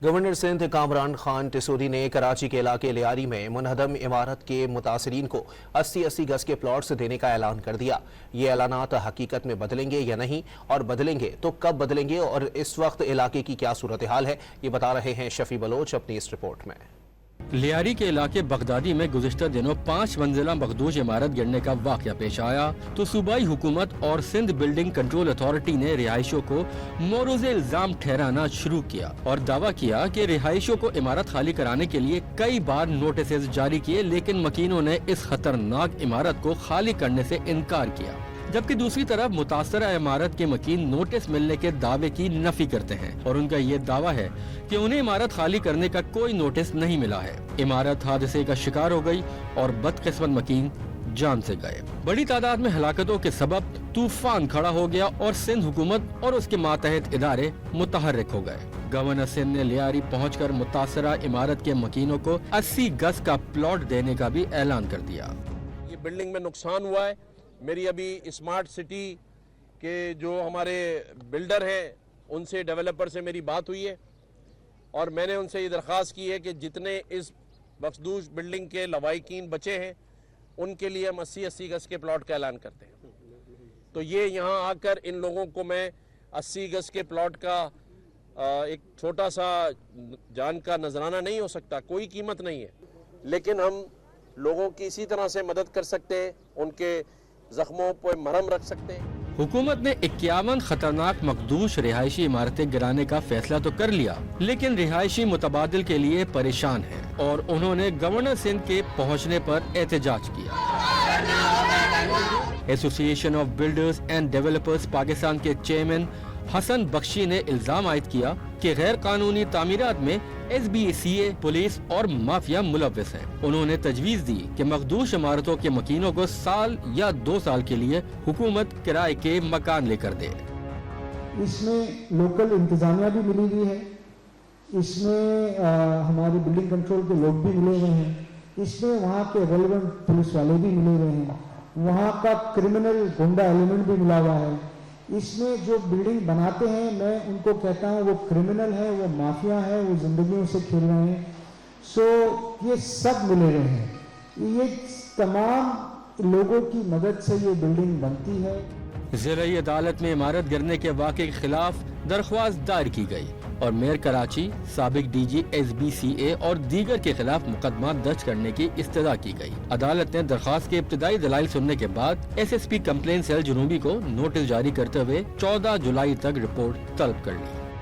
Governor Sindh Kamran Khan Tessori نے کراچی کے علاقے لیاری میں منہدم عمارت کے متاثرین کو 80 گز کے پلاٹس دینے کا اعلان کر دیا۔ یہ اعلانات حقیقت میں بدلیں گے یا نہیں، اور بدلیں گے تو کب بدلیں گے، اور اس وقت علاقے کی کیا صورتحال ہے، یہ بتا رہے ہیں شفیع بلوچ اپنی اس رپورٹ میں۔ لیاری کے علاقے بغدادی میں گزشتہ دنوں 5 منزلہ مخدوش عمارت گرنے کا واقعہ پیش آیا تو صوبائی حکومت اور سندھ بلڈنگ کنٹرول اتھارٹی نے رہائشیوں کو موروث الزام ٹھہرانا شروع کیا اور دعویٰ کیا کہ رہائشیوں کو عمارت خالی کرانے کے لیے کئی بار نوٹسز جاری کیے، لیکن مکینوں نے اس خطرناک عمارت کو خالی کرنے سے انکار کیا، جبکہ دوسری طرف متاثرہ عمارت کے مکین نوٹس ملنے کے دعوے کی نفی کرتے ہیں اور ان کا یہ دعویٰ ہے کہ انہیں عمارت خالی کرنے کا کوئی نوٹس نہیں ملا ہے۔ عمارت حادثے کا شکار ہو گئی اور بدقسمت مکین جان سے گئے۔ بڑی تعداد میں ہلاکتوں کے سبب طوفان کھڑا ہو گیا اور سندھ حکومت اور اس کے ماتحت ادارے متحرک ہو گئے۔ گورنر سندھ نے لیاری پہنچ کر متاثرہ عمارت کے مکینوں کو 80 گز کا پلاٹ دینے کا بھی اعلان کر دیا۔ یہ بلڈنگ میں نقصان ہوا ہے۔ میری ابھی اسمارٹ سٹی کے جو ہمارے بلڈر ہیں ان سے، ڈیولپر سے میری بات ہوئی ہے اور میں نے ان سے یہ درخواست کی ہے کہ جتنے اس مخدوش بلڈنگ کے لوائقین بچے ہیں ان کے لیے ہم 80 گز کے پلاٹ کا اعلان کرتے ہیں۔ تو یہ یہاں آ کر ان لوگوں کو میں 80 گز کے پلاٹ کا ایک چھوٹا سا جان کا نذرانہ نہیں ہو سکتا، کوئی قیمت نہیں ہے، لیکن ہم لوگوں کی اسی طرح سے مدد کر سکتے ہیں، ان کے زخموں پر مرہم رکھ سکتے ہیں۔ حکومت نے 51 خطرناک مخدوش رہائشی عمارتیں گرانے کا فیصلہ تو کر لیا، لیکن رہائشی متبادل کے لیے پریشان ہیں اور انہوں نے گورنر سندھ کے پہنچنے پر احتجاج کیا۔ ایسوسی ایشن of builders and developers Pakistan کے چیئرمین حسن بخشی نے الزام عائد کیا کہ غیر قانونی تعمیرات میں SBCA، پولیس اور مافیا ملوث ہیں۔ انہوں نے تجویز دی کہ مخدوش عمارتوں کے مکینوں کو سال یا 2 سال کے لیے حکومت کرائے کے مکان لے کر دے۔ اس میں لوکل انتظامیہ بھی ملی ہوئی ہے، اس میں ہمارے بلڈنگ کنٹرول کے لوگ بھی ملے ہوئے ہیں، اس میں وہاں کے ریلیونٹ پولیس والے بھی ملے ہوئے ہیں، وہاں کا کرمنل گنڈا ایلیمنٹ بھی ملا ہوا ہے۔ اس میں جو بلڈنگ بناتے ہیں میں ان کو کہتا ہوں وہ کرمنل ہے، وہ مافیا ہے، وہ زندگیوں سے کھیل رہے ہیں۔ سو یہ سب ملے ہوئے ہیں، یہ تمام لوگوں کی مدد سے یہ بلڈنگ بنتی ہے۔ ضلعی عدالت میں عمارت گرنے کے واقعے کے خلاف درخواست دائر کی گئی اور میئر کراچی، سابق DG SBCA اور دیگر کے خلاف مقدمات درج کرنے کی استدعا کی گئی۔ عدالت نے درخواست کے ابتدائی دلائل سننے کے بعد SSP کمپلین سیل جنوبی کو نوٹس جاری کرتے ہوئے 14 جولائی تک رپورٹ طلب کر لی۔